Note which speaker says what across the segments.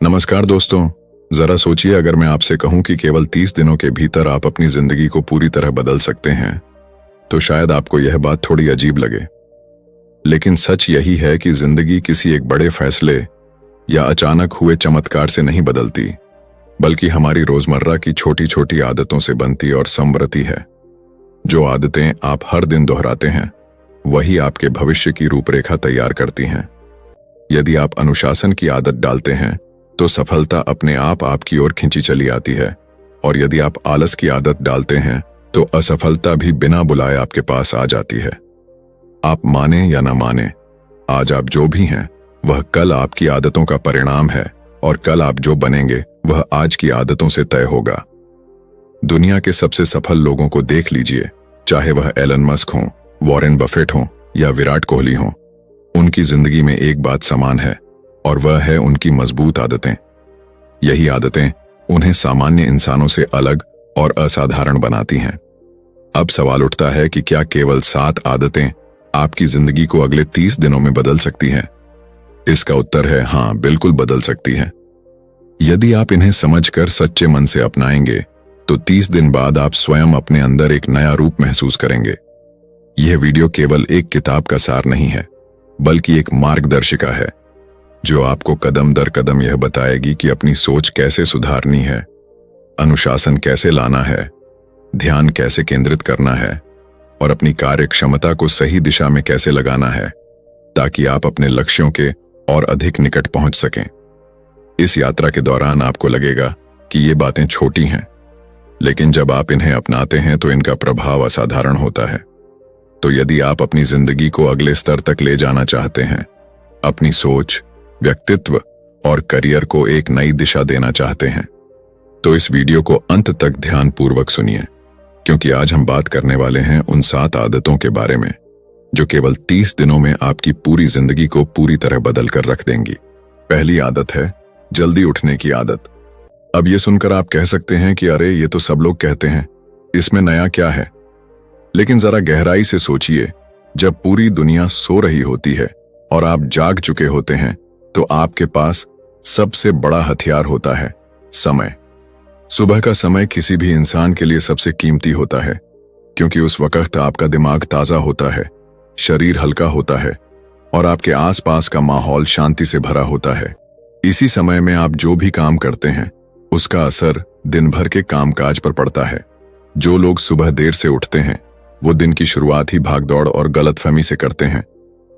Speaker 1: नमस्कार दोस्तों। जरा सोचिए, अगर मैं आपसे कहूं कि केवल 30 दिनों के भीतर आप अपनी जिंदगी को पूरी तरह बदल सकते हैं, तो शायद आपको यह बात थोड़ी अजीब लगे। लेकिन सच यही है कि जिंदगी किसी एक बड़े फैसले या अचानक हुए चमत्कार से नहीं बदलती, बल्कि हमारी रोजमर्रा की छोटी छोटी आदतों से बनती और संवरती है। जो आदतें आप हर दिन दोहराते हैं, वही आपके भविष्य की रूपरेखा तैयार करती हैं। यदि आप अनुशासन की आदत डालते हैं, तो सफलता अपने आप आपकी ओर खिंची चली आती है, और यदि आप आलस की आदत डालते हैं, तो असफलता भी बिना बुलाए आपके पास आ जाती है। आप माने या ना माने, आज आप जो भी हैं, वह कल आपकी आदतों का परिणाम है, और कल आप जो बनेंगे वह आज की आदतों से तय होगा। दुनिया के सबसे सफल लोगों को देख लीजिए, चाहे वह एलन मस्क हों, वॉरेन बफेट हों या विराट कोहली हों, उनकी जिंदगी में एक बात समान है, और वह है उनकी मजबूत आदतें। यही आदतें उन्हें सामान्य इंसानों से अलग और असाधारण बनाती हैं। अब सवाल उठता है कि क्या केवल 7 आदतें आपकी जिंदगी को अगले 30 दिनों में बदल सकती हैं? इसका उत्तर है हाँ, बिल्कुल बदल सकती हैं। यदि आप इन्हें समझकर सच्चे मन से अपनाएंगे, तो 30 दिन बाद आप स्वयं अपने अंदर एक नया रूप महसूस करेंगे। यह वीडियो केवल एक किताब का सार नहीं है, बल्कि एक मार्गदर्शिका है, जो आपको कदम दर कदम यह बताएगी कि अपनी सोच कैसे सुधारनी है, अनुशासन कैसे लाना है, ध्यान कैसे केंद्रित करना है, और अपनी कार्य क्षमता को सही दिशा में कैसे लगाना है, ताकि आप अपने लक्ष्यों के और अधिक निकट पहुंच सकें। इस यात्रा के दौरान आपको लगेगा कि ये बातें छोटी हैं, लेकिन जब आप इन्हें अपनाते हैं तो इनका प्रभाव असाधारण होता है। तो यदि आप अपनी जिंदगी को अगले स्तर तक ले जाना चाहते हैं, अपनी सोच, व्यक्तित्व और करियर को एक नई दिशा देना चाहते हैं, तो इस वीडियो को अंत तक ध्यानपूर्वक सुनिए, क्योंकि आज हम बात करने वाले हैं उन 7 आदतों के बारे में जो केवल 30 दिनों में आपकी पूरी जिंदगी को पूरी तरह बदल कर रख देंगी। पहली आदत है जल्दी उठने की आदत। अब ये सुनकर आप कह सकते हैं कि अरे, ये तो सब लोग कहते हैं, इसमें नया क्या है? लेकिन जरा गहराई से सोचिए, जब पूरी दुनिया सो रही होती है और आप जाग चुके होते हैं, तो आपके पास सबसे बड़ा हथियार होता है समय। सुबह का समय किसी भी इंसान के लिए सबसे कीमती होता है, क्योंकि उस वक्त आपका दिमाग ताजा होता है, शरीर हल्का होता है और आपके आसपास का माहौल शांति से भरा होता है। इसी समय में आप जो भी काम करते हैं, उसका असर दिन भर के कामकाज पर पड़ता है। जो लोग सुबह देर से उठते हैं, वो दिन की शुरुआत ही भागदौड़ और गलतफहमी से करते हैं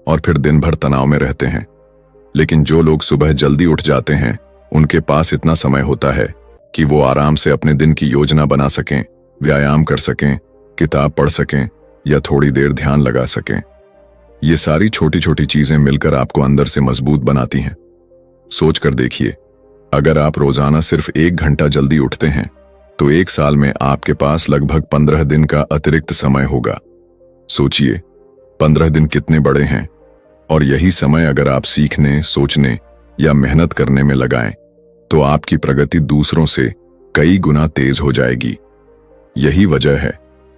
Speaker 1: और फिर दिन भर तनाव में रहते हैं। लेकिन जो लोग सुबह जल्दी उठ जाते हैं, उनके पास इतना समय होता है कि वो आराम से अपने दिन की योजना बना सकें, व्यायाम कर सकें, किताब पढ़ सकें या थोड़ी देर ध्यान लगा सकें। ये सारी छोटी छोटी चीजें मिलकर आपको अंदर से मजबूत बनाती हैं। सोच कर देखिए, अगर आप रोजाना सिर्फ 1 घंटा जल्दी उठते हैं, तो 1 साल में आपके पास लगभग 15 दिन का अतिरिक्त समय होगा। सोचिए, 15 दिन कितने बड़े हैं, और यही समय अगर आप सीखने, सोचने या मेहनत करने में लगाएं, तो आपकी प्रगति दूसरों से कई गुना तेज हो जाएगी। यही वजह है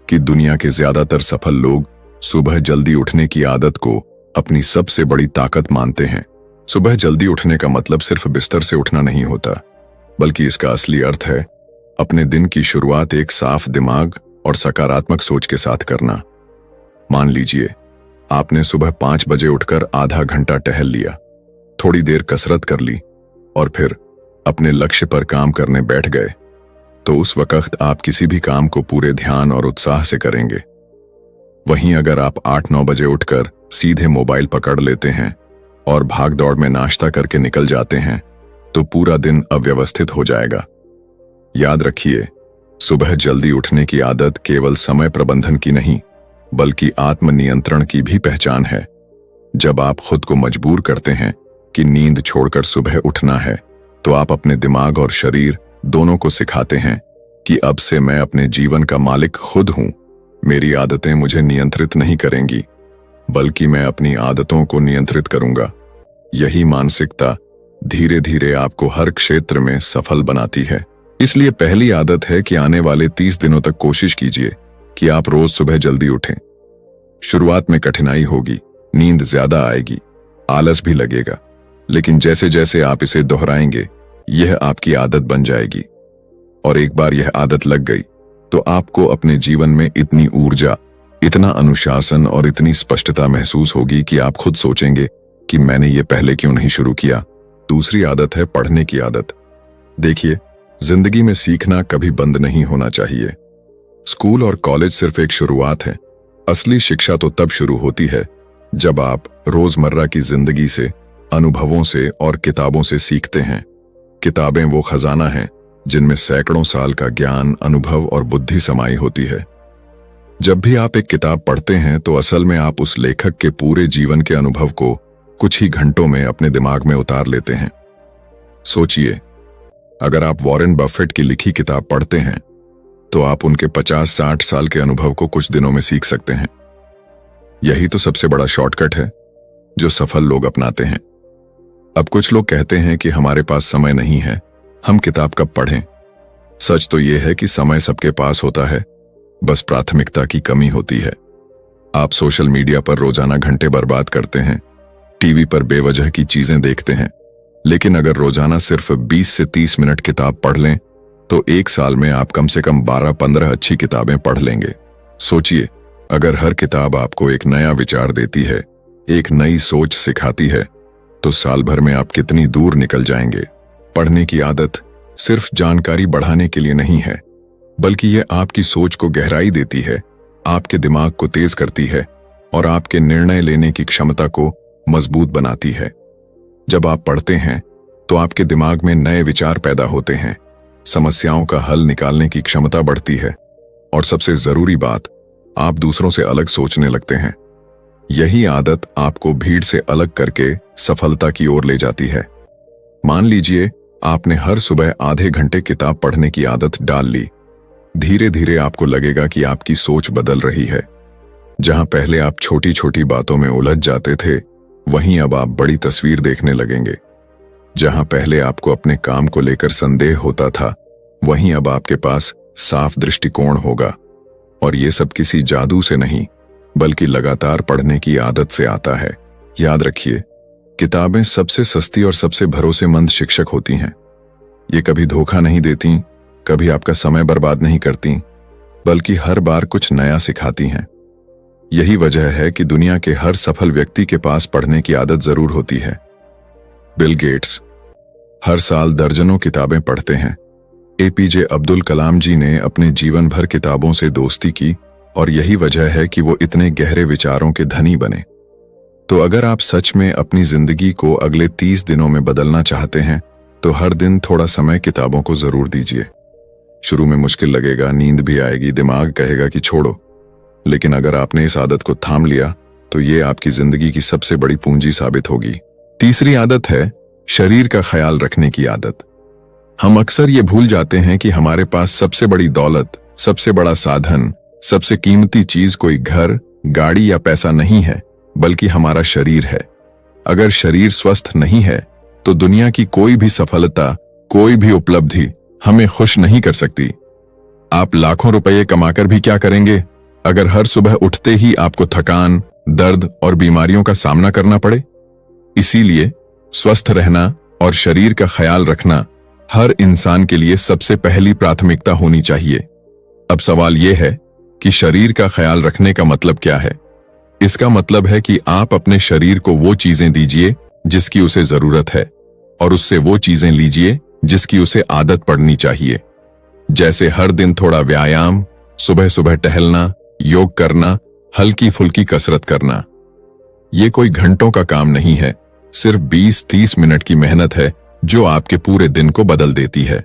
Speaker 1: कि दुनिया के ज्यादातर सफल लोग सुबह जल्दी उठने की आदत को अपनी सबसे बड़ी ताकत मानते हैं। सुबह जल्दी उठने का मतलब सिर्फ बिस्तर से उठना नहीं होता, बल्कि इसका असली अर्थ है अपने दिन की शुरुआत एक साफ दिमाग और सकारात्मक सोच के साथ करना। मान लीजिए, आपने सुबह 5 बजे उठकर आधा घंटा टहल लिया, थोड़ी देर कसरत कर ली और फिर अपने लक्ष्य पर काम करने बैठ गए, तो उस वक्त आप किसी भी काम को पूरे ध्यान और उत्साह से करेंगे। वहीं अगर आप 8-9 बजे उठकर सीधे मोबाइल पकड़ लेते हैं और भागदौड़ में नाश्ता करके निकल जाते हैं, तो पूरा दिन अव्यवस्थित हो जाएगा। याद रखिए, सुबह जल्दी उठने की आदत केवल समय प्रबंधन की नहीं, बल्कि आत्मनियंत्रण की भी पहचान है। जब आप खुद को मजबूर करते हैं कि नींद छोड़कर सुबह उठना है, तो आप अपने दिमाग और शरीर दोनों को सिखाते हैं कि अब से मैं अपने जीवन का मालिक खुद हूं। मेरी आदतें मुझे नियंत्रित नहीं करेंगी, बल्कि मैं अपनी आदतों को नियंत्रित करूंगा। यही मानसिकता धीरे धीरे आपको हर क्षेत्र में सफल बनाती है। इसलिए पहली आदत है कि आने वाले 30 दिनों तक कोशिश कीजिए कि आप रोज सुबह जल्दी उठें। शुरुआत में कठिनाई होगी, नींद ज्यादा आएगी, आलस भी लगेगा, लेकिन जैसे जैसे आप इसे दोहराएंगे, यह आपकी आदत बन जाएगी। और एक बार यह आदत लग गई तो आपको अपने जीवन में इतनी ऊर्जा, इतना अनुशासन और इतनी स्पष्टता महसूस होगी कि आप खुद सोचेंगे कि मैंने ये पहले क्यों नहीं शुरू किया। दूसरी आदत है पढ़ने की आदत। देखिए, जिंदगी में सीखना कभी बंद नहीं होना चाहिए। स्कूल और कॉलेज सिर्फ एक शुरुआत है। असली शिक्षा तो तब शुरू होती है जब आप रोजमर्रा की जिंदगी से, अनुभवों से और किताबों से सीखते हैं। किताबें वो खजाना है जिनमें सैकड़ों साल का ज्ञान, अनुभव और बुद्धि समाई होती है। जब भी आप एक किताब पढ़ते हैं तो असल में आप उस लेखक के पूरे जीवन के अनुभव को कुछ ही घंटों में अपने दिमाग में उतार लेते हैं। सोचिए, अगर आप वॉरेन बफेट की लिखी किताब पढ़ते हैं तो आप उनके 50-60 साल के अनुभव को कुछ दिनों में सीख सकते हैं। यही तो सबसे बड़ा शॉर्टकट है जो सफल लोग अपनाते हैं। अब कुछ लोग कहते हैं कि हमारे पास समय नहीं है, हम किताब कब पढ़ें। सच तो यह है कि समय सबके पास होता है, बस प्राथमिकता की कमी होती है। आप सोशल मीडिया पर रोजाना घंटे बर्बाद करते हैं, टीवी पर बेवजह की चीजें देखते हैं, लेकिन अगर रोजाना सिर्फ 20 से 30 मिनट किताब पढ़ लें तो एक साल में आप कम से कम 12-15 अच्छी किताबें पढ़ लेंगे। सोचिए, अगर हर किताब आपको एक नया विचार देती है, एक नई सोच सिखाती है, तो साल भर में आप कितनी दूर निकल जाएंगे। पढ़ने की आदत सिर्फ जानकारी बढ़ाने के लिए नहीं है, बल्कि यह आपकी सोच को गहराई देती है, आपके दिमाग को तेज करती है और आपके निर्णय लेने की क्षमता को मजबूत बनाती है। जब आप पढ़ते हैं तो आपके दिमाग में नए विचार पैदा होते हैं, समस्याओं का हल निकालने की क्षमता बढ़ती है और सबसे जरूरी बात, आप दूसरों से अलग सोचने लगते हैं। यही आदत आपको भीड़ से अलग करके सफलता की ओर ले जाती है। मान लीजिए आपने हर सुबह आधे घंटे किताब पढ़ने की आदत डाल ली। धीरे धीरे आपको लगेगा कि आपकी सोच बदल रही है। जहां पहले आप छोटी छोटी बातों में उलझ जाते थे, वहीं अब आप बड़ी तस्वीर देखने लगेंगे। जहां पहले आपको अपने काम को लेकर संदेह होता था, वहीं अब आपके पास साफ दृष्टिकोण होगा। और ये सब किसी जादू से नहीं, बल्कि लगातार पढ़ने की आदत से आता है। याद रखिए, किताबें सबसे सस्ती और सबसे भरोसेमंद शिक्षक होती हैं। ये कभी धोखा नहीं देती, कभी आपका समय बर्बाद नहीं करती, बल्कि हर बार कुछ नया सिखाती हैं। यही वजह है कि दुनिया के हर सफल व्यक्ति के पास पढ़ने की आदत जरूर होती है। बिल गेट्स हर साल दर्जनों किताबें पढ़ते हैं। एपीजे अब्दुल कलाम जी ने अपने जीवन भर किताबों से दोस्ती की और यही वजह है कि वो इतने गहरे विचारों के धनी बने। तो अगर आप सच में अपनी जिंदगी को अगले 30 दिनों में बदलना चाहते हैं तो हर दिन थोड़ा समय किताबों को जरूर दीजिए। शुरू में मुश्किल लगेगा, नींद भी आएगी, दिमाग कहेगा कि छोड़ो, लेकिन अगर आपने इस आदत को थाम लिया तो ये आपकी जिंदगी की सबसे बड़ी पूंजी साबित होगी। तीसरी आदत है शरीर का ख्याल रखने की आदत। हम अक्सर ये भूल जाते हैं कि हमारे पास सबसे बड़ी दौलत, सबसे बड़ा साधन, सबसे कीमती चीज कोई घर, गाड़ी या पैसा नहीं है, बल्कि हमारा शरीर है। अगर शरीर स्वस्थ नहीं है तो दुनिया की कोई भी सफलता, कोई भी उपलब्धि हमें खुश नहीं कर सकती। आप लाखों रुपए कमाकर भी क्या करेंगे अगर हर सुबह उठते ही आपको थकान, दर्द और बीमारियों का सामना करना पड़े। इसीलिए स्वस्थ रहना और शरीर का ख्याल रखना हर इंसान के लिए सबसे पहली प्राथमिकता होनी चाहिए। अब सवाल यह है कि शरीर का ख्याल रखने का मतलब क्या है। इसका मतलब है कि आप अपने शरीर को वो चीजें दीजिए जिसकी उसे जरूरत है और उससे वो चीजें लीजिए जिसकी उसे आदत पड़नी चाहिए। जैसे हर दिन थोड़ा व्यायाम, सुबह सुबह टहलना, योग करना, हल्की फुल्की कसरत करना। ये कोई घंटों का काम नहीं है, सिर्फ 20-30 मिनट की मेहनत है जो आपके पूरे दिन को बदल देती है।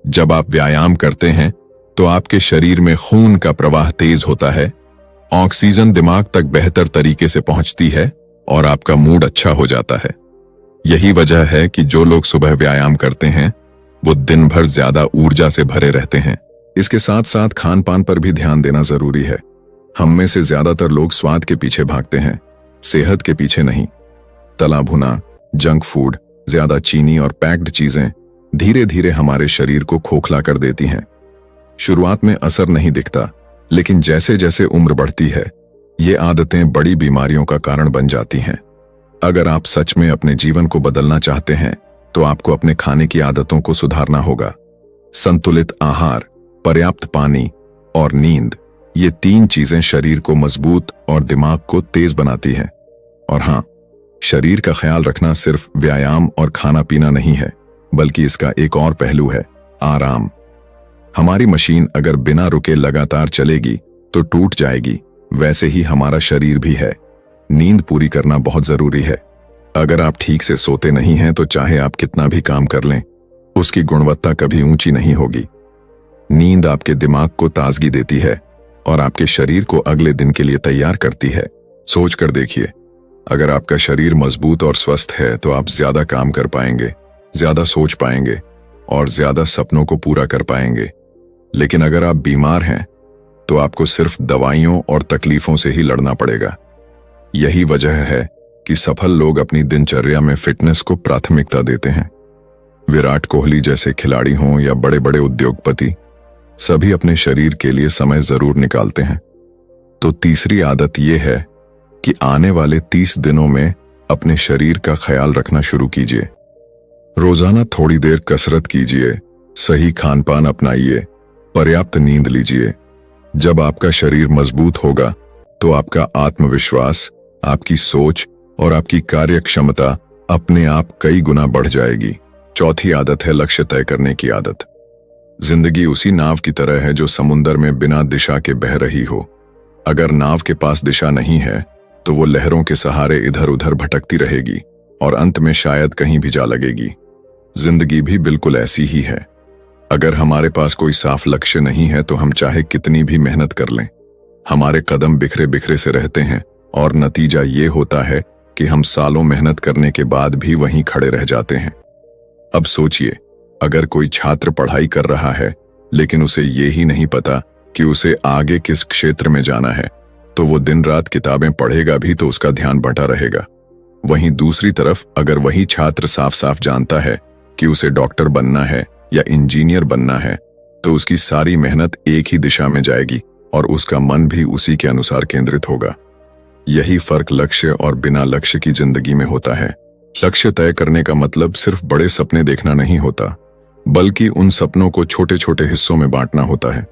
Speaker 1: जब आप व्यायाम करते हैं तो आपके शरीर में खून का प्रवाह तेज होता है, ऑक्सीजन दिमाग तक बेहतर तरीके से पहुंचती है और आपका मूड अच्छा हो जाता है। यही वजह है कि जो लोग सुबह व्यायाम करते हैं वो दिन भर ज्यादा ऊर्जा से भरे रहते हैं। इसके साथ साथ खान पान पर भी ध्यान देना जरूरी है। हम में से ज्यादातर लोग स्वाद के पीछे भागते हैं, सेहत के पीछे नहीं। तला भुना, जंक फूड, ज्यादा चीनी और पैक्ड चीजें धीरे धीरे हमारे शरीर को खोखला कर देती हैं। शुरुआत में असर नहीं दिखता, लेकिन जैसे जैसे उम्र बढ़ती है ये आदतें बड़ी बीमारियों का कारण बन जाती हैं। अगर आप सच में अपने जीवन को बदलना चाहते हैं तो आपको अपने खाने की आदतों को सुधारना होगा। संतुलित आहार, पर्याप्त पानी और नींद, ये 3 चीजें शरीर को मजबूत और दिमाग को तेज बनाती है। और हाँ, शरीर का ख्याल रखना सिर्फ व्यायाम और खाना पीना नहीं है, बल्कि इसका एक और पहलू है, आराम। हमारी मशीन अगर बिना रुके लगातार चलेगी तो टूट जाएगी, वैसे ही हमारा शरीर भी है। नींद पूरी करना बहुत जरूरी है। अगर आप ठीक से सोते नहीं हैं तो चाहे आप कितना भी काम कर लें, उसकी गुणवत्ता कभी ऊंची नहीं होगी। नींद आपके दिमाग को ताजगी देती है और आपके शरीर को अगले दिन के लिए तैयार करती है। सोच कर देखिए, अगर आपका शरीर मजबूत और स्वस्थ है तो आप ज्यादा काम कर पाएंगे, ज्यादा सोच पाएंगे और ज्यादा सपनों को पूरा कर पाएंगे। लेकिन अगर आप बीमार हैं तो आपको सिर्फ दवाइयों और तकलीफों से ही लड़ना पड़ेगा। यही वजह है कि सफल लोग अपनी दिनचर्या में फिटनेस को प्राथमिकता देते हैं। विराट कोहली जैसे खिलाड़ी हों या बड़े बड़े उद्योगपति, सभी अपने शरीर के लिए समय जरूर निकालते हैं। तो तीसरी आदत यह है कि आने वाले 30 दिनों में अपने शरीर का ख्याल रखना शुरू कीजिए। रोजाना थोड़ी देर कसरत कीजिए, सही खान पान अपनाइए, पर्याप्त नींद लीजिए। जब आपका शरीर मजबूत होगा तो आपका आत्मविश्वास, आपकी सोच और आपकी कार्य क्षमता अपने आप कई गुना बढ़ जाएगी। चौथी आदत है लक्ष्य तय करने की आदत। जिंदगी उसी नाव की तरह है जो समुंदर में बिना दिशा के बह रही हो। अगर नाव के पास दिशा नहीं है तो वो लहरों के सहारे इधर उधर भटकती रहेगी और अंत में शायद कहीं भी जा लगेगी। जिंदगी भी बिल्कुल ऐसी ही है। अगर हमारे पास कोई साफ लक्ष्य नहीं है तो हम चाहे कितनी भी मेहनत कर लें, हमारे कदम बिखरे बिखरे से रहते हैं और नतीजा ये होता है कि हम सालों मेहनत करने के बाद भी वहीं खड़े रह जाते हैं। अब सोचिए, अगर कोई छात्र पढ़ाई कर रहा है लेकिन उसे ये ही नहीं पता कि उसे आगे किस क्षेत्र में जाना है, तो वो दिन रात किताबें पढ़ेगा भी तो उसका ध्यान बंटा रहेगा। वहीं दूसरी तरफ अगर वही छात्र साफ साफ जानता है कि उसे डॉक्टर बनना है या इंजीनियर बनना है, तो उसकी सारी मेहनत एक ही दिशा में जाएगी और उसका मन भी उसी के अनुसार केंद्रित होगा। यही फर्क लक्ष्य और बिना लक्ष्य की जिंदगी में होता है। लक्ष्य तय करने का मतलब सिर्फ बड़े सपने देखना नहीं होता, बल्कि उन सपनों को छोटे छोटे हिस्सों में बांटना होता है।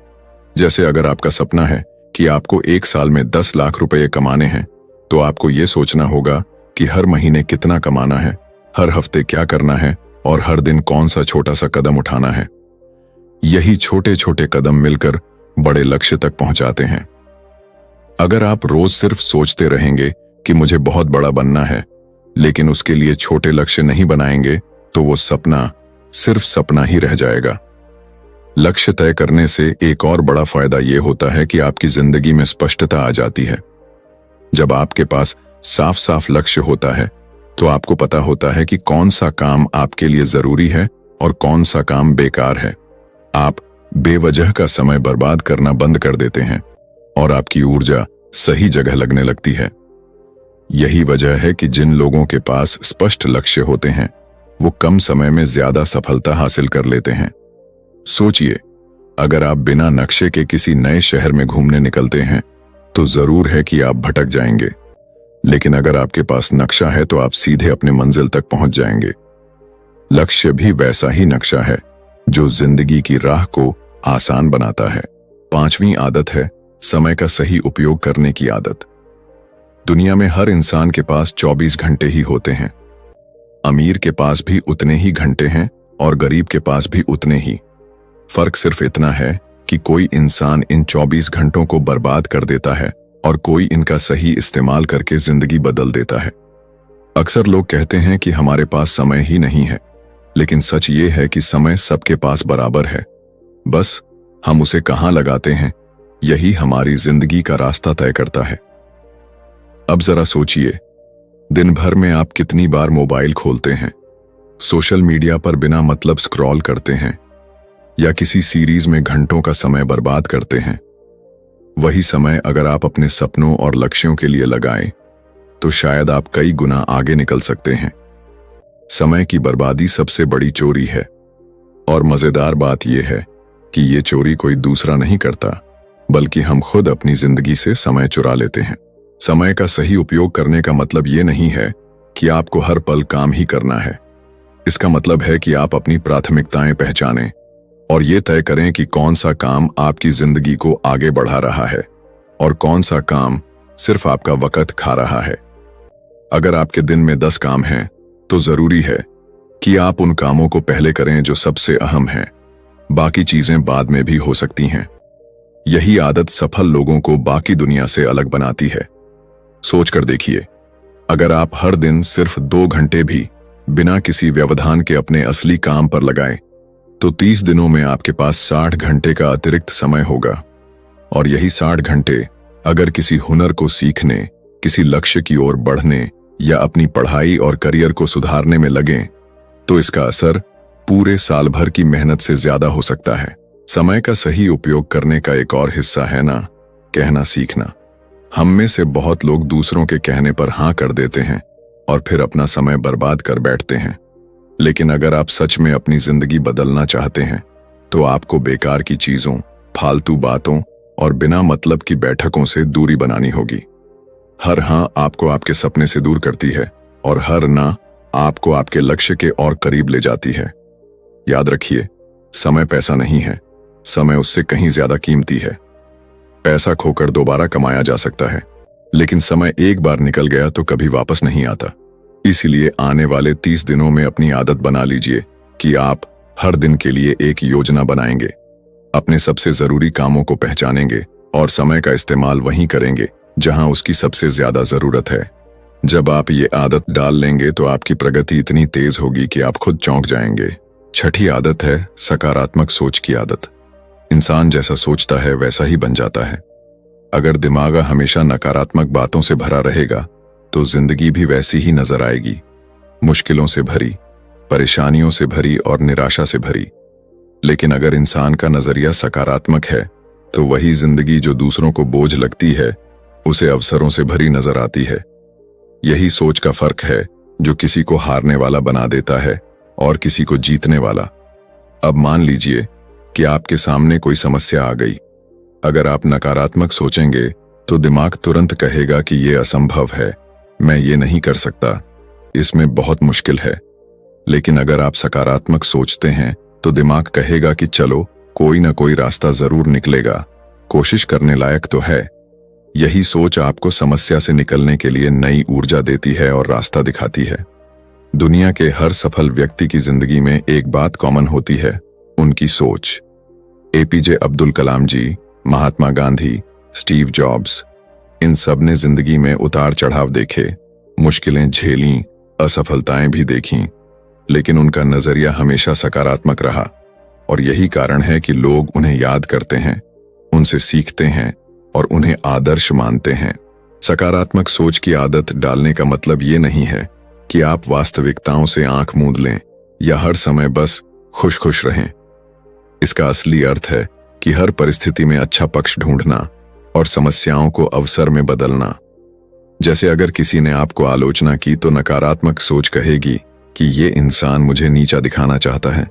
Speaker 1: जैसे अगर आपका सपना है कि आपको 1 साल में 10 लाख रुपए कमाने हैं, तो आपको ये सोचना होगा कि हर महीने कितना कमाना है, हर हफ्ते क्या करना है और हर दिन कौन सा छोटा सा कदम उठाना है। यही छोटे छोटे कदम मिलकर बड़े लक्ष्य तक पहुंचाते हैं। अगर आप रोज सिर्फ सोचते रहेंगे कि मुझे बहुत बड़ा बनना है, लेकिन उसके लिए छोटे लक्ष्य नहीं बनाएंगे, तो वो सपना सिर्फ सपना ही रह जाएगा। लक्ष्य तय करने से एक और बड़ा फायदा ये होता है कि आपकी जिंदगी में स्पष्टता आ जाती है। जब आपके पास साफ साफ लक्ष्य होता है तो आपको पता होता है कि कौन सा काम आपके लिए जरूरी है और कौन सा काम बेकार है। आप बेवजह का समय बर्बाद करना बंद कर देते हैं और आपकी ऊर्जा सही जगह लगने लगती है। यही वजह है कि जिन लोगों के पास स्पष्ट लक्ष्य होते हैं वो कम समय में ज्यादा सफलता हासिल कर लेते हैं। सोचिए, अगर आप बिना नक्शे के किसी नए शहर में घूमने निकलते हैं तो जरूर है कि आप भटक जाएंगे, लेकिन अगर आपके पास नक्शा है तो आप सीधे अपने मंजिल तक पहुंच जाएंगे। लक्ष्य भी वैसा ही नक्शा है जो जिंदगी की राह को आसान बनाता है। 5वीं आदत है समय का सही उपयोग करने की आदत। दुनिया में हर इंसान के पास 24 घंटे ही होते हैं। अमीर के पास भी उतने ही घंटे हैं और गरीब के पास भी उतने ही। फर्क सिर्फ इतना है कि कोई इंसान इन 24 घंटों को बर्बाद कर देता है और कोई इनका सही इस्तेमाल करके जिंदगी बदल देता है। अक्सर लोग कहते हैं कि हमारे पास समय ही नहीं है, लेकिन सच ये है कि समय सबके पास बराबर है। बस हम उसे कहां लगाते हैं, यही हमारी जिंदगी का रास्ता तय करता है। अब जरा सोचिए, दिन भर में आप कितनी बार मोबाइल खोलते हैं, सोशल मीडिया पर बिना मतलब स्क्रॉल करते हैं या किसी सीरीज में घंटों का समय बर्बाद करते हैं। वही समय अगर आप अपने सपनों और लक्ष्यों के लिए लगाएं तो शायद आप कई गुना आगे निकल सकते हैं। समय की बर्बादी सबसे बड़ी चोरी है और मजेदार बात यह है कि ये चोरी कोई दूसरा नहीं करता, बल्कि हम खुद अपनी जिंदगी से समय चुरा लेते हैं। समय का सही उपयोग करने का मतलब ये नहीं है कि आपको हर पल काम ही करना है। इसका मतलब है कि आप अपनी प्राथमिकताएं पहचानें और ये तय करें कि कौन सा काम आपकी जिंदगी को आगे बढ़ा रहा है और कौन सा काम सिर्फ आपका वक्त खा रहा है। अगर आपके दिन में 10 काम हैं, तो जरूरी है कि आप उन कामों को पहले करें जो सबसे अहम हैं। बाकी चीजें बाद में भी हो सकती हैं। यही आदत सफल लोगों को बाकी दुनिया से अलग बनाती है। सोचकर देखिए, अगर आप हर दिन सिर्फ 2 घंटे भी बिना किसी व्यवधान के अपने असली काम पर लगाएं, तो 30 दिनों में आपके पास 60 घंटे का अतिरिक्त समय होगा। और यही 60 घंटे अगर किसी हुनर को सीखने, किसी लक्ष्य की ओर बढ़ने या अपनी पढ़ाई और करियर को सुधारने में लगें, तो इसका असर पूरे साल भर की मेहनत से ज्यादा हो सकता है। समय का सही उपयोग करने का एक और हिस्सा है ना, कहना सीखना। हम में से बहुत लोग दूसरों के कहने पर हाँ कर देते हैं और फिर अपना समय बर्बाद कर बैठते हैं। लेकिन अगर आप सच में अपनी जिंदगी बदलना चाहते हैं, तो आपको बेकार की चीजों, फालतू बातों और बिना मतलब की बैठकों से दूरी बनानी होगी। हर हाँ आपको आपके सपने से दूर करती है और हर ना आपको आपके लक्ष्य के और करीब ले जाती है। याद रखिए, समय पैसा नहीं है, समय उससे कहीं ज्यादा कीमती है। पैसा खोकर दोबारा कमाया जा सकता है, लेकिन समय एक बार निकल गया तो कभी वापस नहीं आता। इसीलिए आने वाले 30 दिनों में अपनी आदत बना लीजिए कि आप हर दिन के लिए एक योजना बनाएंगे, अपने सबसे जरूरी कामों को पहचानेंगे और समय का इस्तेमाल वहीं करेंगे जहां उसकी सबसे ज्यादा जरूरत है। जब आप ये आदत डाल लेंगे तो आपकी प्रगति इतनी तेज होगी कि आप खुद चौंक जाएंगे। छठी आदत है सकारात्मक सोच की आदत। इंसान जैसा सोचता है वैसा ही बन जाता है। अगर दिमाग हमेशा नकारात्मक बातों से भरा रहेगा तो जिंदगी भी वैसी ही नजर आएगी, मुश्किलों से भरी, परेशानियों से भरी और निराशा से भरी। लेकिन अगर इंसान का नजरिया सकारात्मक है तो वही जिंदगी जो दूसरों को बोझ लगती है उसे अवसरों से भरी नजर आती है। यही सोच का फर्क है जो किसी को हारने वाला बना देता है और किसी को जीतने वाला। अब मान लीजिए कि आपके सामने कोई समस्या आ गई। अगर आप नकारात्मक सोचेंगे तो दिमाग तुरंत कहेगा कि यह असंभव है, मैं ये नहीं कर सकता, इसमें बहुत मुश्किल है। लेकिन अगर आप सकारात्मक सोचते हैं तो दिमाग कहेगा कि चलो कोई ना कोई रास्ता जरूर निकलेगा, कोशिश करने लायक तो है। यही सोच आपको समस्या से निकलने के लिए नई ऊर्जा देती है और रास्ता दिखाती है। दुनिया के हर सफल व्यक्ति की जिंदगी में एक बात कॉमन होती है, उनकी सोच। एपीजे अब्दुल कलाम जी, महात्मा गांधी, स्टीव जॉब्स, इन सब ने जिंदगी में उतार चढ़ाव देखे, मुश्किलें झेलीं, असफलताएं भी देखीं, लेकिन उनका नजरिया हमेशा सकारात्मक रहा। और यही कारण है कि लोग उन्हें याद करते हैं, उनसे सीखते हैं और उन्हें आदर्श मानते हैं। सकारात्मक सोच की आदत डालने का मतलब ये नहीं है कि आप वास्तविकताओं से आंख मूंद लें या हर समय बस खुश खुश रहें। इसका असली अर्थ है कि हर परिस्थिति में अच्छा पक्ष ढूंढना और समस्याओं को अवसर में बदलना। जैसे अगर किसी ने आपको आलोचना की तो नकारात्मक सोच कहेगी कि ये इंसान मुझे नीचा दिखाना चाहता है,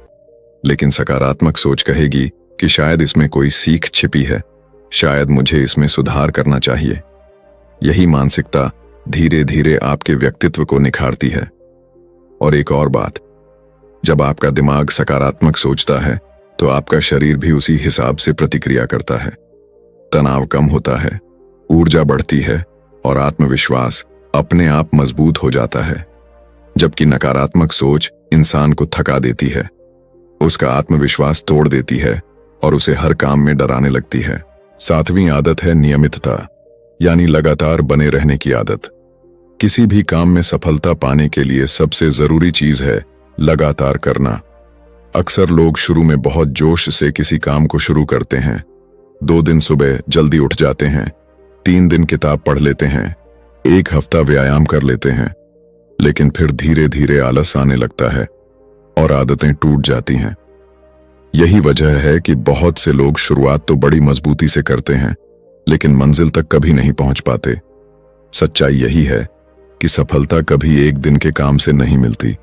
Speaker 1: लेकिन सकारात्मक सोच कहेगी कि शायद इसमें कोई सीख छिपी है, शायद मुझे इसमें सुधार करना चाहिए। यही मानसिकता धीरे धीरे आपके व्यक्तित्व को निखारती है। और एक और बात, जब आपका दिमाग सकारात्मक सोचता है तो आपका शरीर भी उसी हिसाब से प्रतिक्रिया करता है। तनाव कम होता है, ऊर्जा बढ़ती है और आत्मविश्वास अपने आप मजबूत हो जाता है। जबकि नकारात्मक सोच इंसान को थका देती है, उसका आत्मविश्वास तोड़ देती है और उसे हर काम में डराने लगती है। 7वीं आदत है नियमितता, यानी लगातार बने रहने की आदत। किसी भी काम में सफलता पाने के लिए सबसे जरूरी चीज है लगातार करना। अक्सर लोग शुरू में बहुत जोश से किसी काम को शुरू करते हैं। 2 दिन सुबह जल्दी उठ जाते हैं, 3 दिन किताब पढ़ लेते हैं, 1 हफ्ता व्यायाम कर लेते हैं, लेकिन फिर धीरे धीरे आलस आने लगता है और आदतें टूट जाती हैं। यही वजह है कि बहुत से लोग शुरुआत तो बड़ी मजबूती से करते हैं, लेकिन मंजिल तक कभी नहीं पहुंच पाते। सच्चाई यही है कि सफलता कभी एक दिन के काम से नहीं मिलती।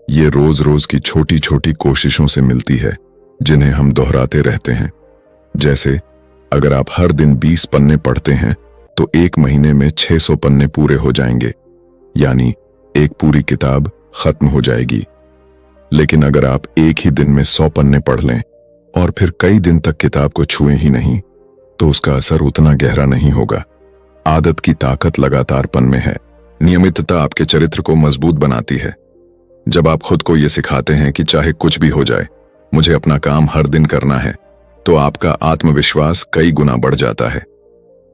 Speaker 1: ये रोज रोज की छोटी छोटी कोशिशों से मिलती है, जिन्हें हम दोहराते रहते हैं। जैसे अगर आप हर दिन 20 पन्ने पढ़ते हैं तो 1 महीने में 600 पन्ने पूरे हो जाएंगे, यानी एक पूरी किताब खत्म हो जाएगी। लेकिन अगर आप एक ही दिन में 100 पन्ने पढ़ लें और फिर कई दिन तक किताब को छुए ही नहीं, तो उसका असर उतना गहरा नहीं होगा। आदत की ताकत लगातारपन में है। नियमितता आपके चरित्र को मजबूत बनाती है। जब आप खुद को यह सिखाते हैं कि चाहे कुछ भी हो जाए, मुझे अपना काम हर दिन करना है, तो आपका आत्मविश्वास कई गुना बढ़ जाता है।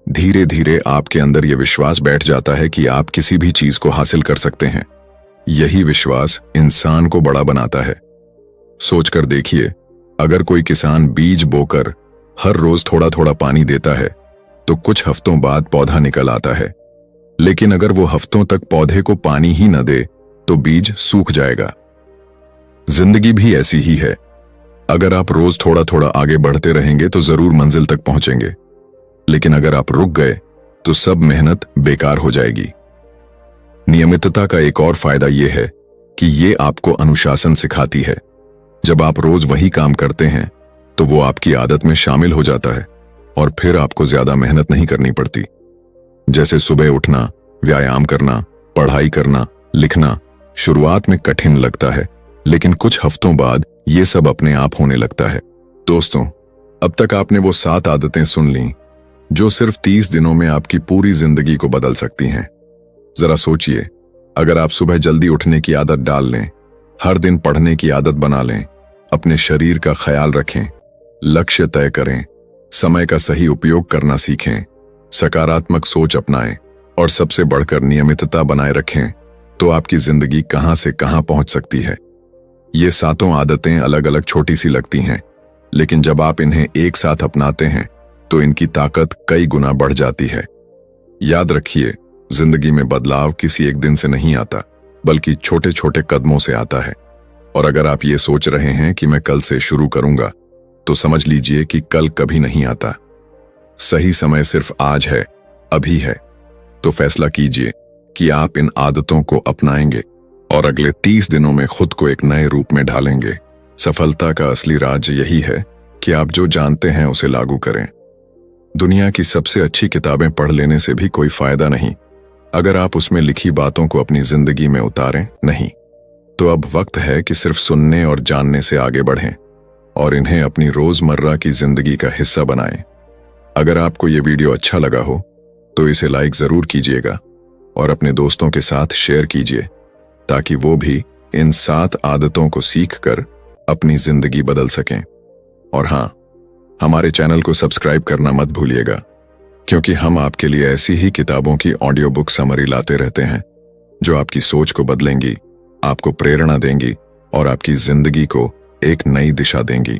Speaker 1: धीरे धीरे आपके अंदर यह विश्वास बैठ जाता है कि आप किसी भी चीज को हासिल कर सकते हैं। यही विश्वास इंसान को बड़ा बनाता है। सोचकर देखिए, अगर कोई किसान बीज बोकर हर रोज थोड़ा थोड़ा पानी देता है, तो कुछ हफ्तों बाद पौधा निकल आता है। लेकिन अगर वो हफ्तों तक पौधे को पानी ही न दे, तो बीज सूख जाएगा। जिंदगी भी ऐसी ही है। अगर आप रोज थोड़ा थोड़ा आगे बढ़ते रहेंगे तो जरूर मंजिल तक पहुंचेंगे। लेकिन अगर आप रुक गए तो सब मेहनत बेकार हो जाएगी। नियमितता का एक और फायदा यह है कि ये आपको अनुशासन सिखाती है। जब आप रोज वही काम करते हैं तो वो आपकी आदत में शामिल हो जाता है और फिर आपको ज्यादा मेहनत नहीं करनी पड़ती। जैसे सुबह उठना, व्यायाम करना, पढ़ाई करना, लिखना शुरुआत में कठिन लगता है, लेकिन कुछ हफ्तों बाद ये सब अपने आप होने लगता है। दोस्तों, अब तक आपने वो 7 आदतें सुन लीं जो सिर्फ 30 दिनों में आपकी पूरी जिंदगी को बदल सकती हैं। जरा सोचिए, अगर आप सुबह जल्दी उठने की आदत डाल लें, हर दिन पढ़ने की आदत बना लें, अपने शरीर का ख्याल रखें, लक्ष्य तय करें, समय का सही उपयोग करना सीखें, सकारात्मक सोच अपनाएं और सबसे बढ़कर नियमितता बनाए रखें, तो आपकी जिंदगी कहां से कहां पहुंच सकती है। ये 7 आदतें अलग अलग छोटी सी लगती हैं, लेकिन जब आप इन्हें एक साथ अपनाते हैं तो इनकी ताकत कई गुना बढ़ जाती है। याद रखिए, जिंदगी में बदलाव किसी एक दिन से नहीं आता, बल्कि छोटे छोटे कदमों से आता है। और अगर आप ये सोच रहे हैं कि मैं कल से शुरू करूंगा, तो समझ लीजिए कि कल कभी नहीं आता। सही समय सिर्फ आज है, अभी है। तो फैसला कीजिए कि आप इन आदतों को अपनाएंगे और अगले 30 दिनों में खुद को एक नए रूप में ढालेंगे। सफलता का असली राज यही है कि आप जो जानते हैं उसे लागू करें। दुनिया की सबसे अच्छी किताबें पढ़ लेने से भी कोई फायदा नहीं अगर आप उसमें लिखी बातों को अपनी जिंदगी में उतारें नहीं। तो अब वक्त है कि सिर्फ सुनने और जानने से आगे बढ़ें और इन्हें अपनी रोजमर्रा की जिंदगी का हिस्सा बनाएं। अगर आपको ये वीडियो अच्छा लगा हो तो इसे लाइक जरूर कीजिएगा और अपने दोस्तों के साथ शेयर कीजिए, ताकि वो भी इन 7 आदतों को सीखकर अपनी जिंदगी बदल सकें। और हाँ, हमारे चैनल को सब्सक्राइब करना मत भूलिएगा, क्योंकि हम आपके लिए ऐसी ही किताबों की ऑडियो बुक समरी लाते रहते हैं जो आपकी सोच को बदलेंगी, आपको प्रेरणा देंगी और आपकी जिंदगी को एक नई दिशा देंगी।